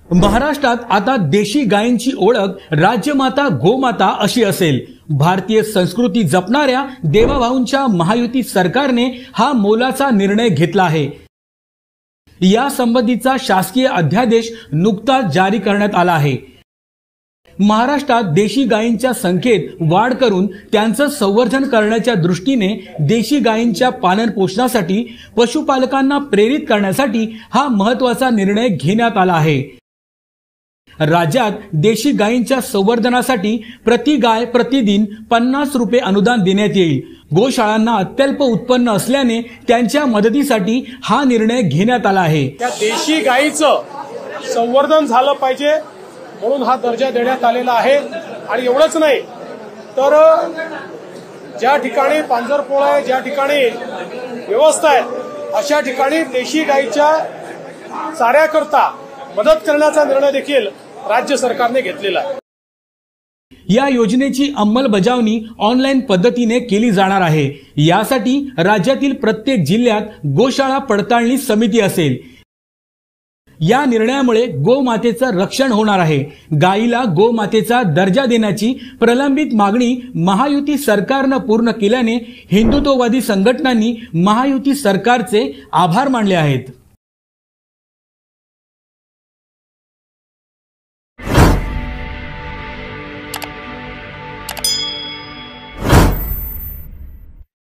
महाराष्ट्रात आता देशी गायींची ओळख राज्यमाता गोमाता अशी असेल। भारतीय संस्कृती जपणाऱ्या देवाभाऊंच्या महायुती सरकारने हा मोलाचा निर्णय घेतला आहे। या संबंधीचा शासकीय अध्यादेश नुकताच जारी करण्यात आला आहे। महाराष्ट्रात देशी गायींच्या संख्येत वाढ करून त्यांचं संवर्धन करण्याच्या दृष्टीने देशी गायींच्या पालन पोषणासाठी पशुपालकांना प्रेरित करण्यासाठी हा महत्त्वाचा निर्णय घेण्यात आला आहे। राज्यात देशी गायींच्या संवर्धनासाठी प्रति गाय प्रतिदिन 50 रुपये अनुदान देण्यात येईल। गोशाळांना अत्यल्प उत्पन्न असल्याने त्यांच्या मदतीसाठी हा निर्णय घेण्यात आला आहे। त्या देशी गायीचं संवर्धन झालं पाहिजे म्हणून हा दर्जा देण्यात आलेला आहे। आणि एवढंच नाही तर ज्या ठिकाणी पांजरपोळ आहे, ज्या ठिकाणी व्यवस्था आहे, अशा ठिकाणी देशी गायीच्या चाऱ्याकरता मदत करण्याचा निर्णय देखील राज्य सरकारने घेतलेला आहे। या योजनेची अंमलबजावणी ऑनलाईन पद्धतीने केली जाणार आहे। यासाठी राज्यातील प्रत्येक जिल्ह्यात गोशाळा पडताळणी समिती असेल। या निर्णयामुळे गोमातेचं रक्षण होणार आहे। गायीला गोमातेचा दर्जा देण्याची प्रलंबित मागणी महायुती सरकारने पूर्ण केल्याने हिंदुत्ववादी संघटनांनी महायुती सरकारचे आभार मानले आहेत।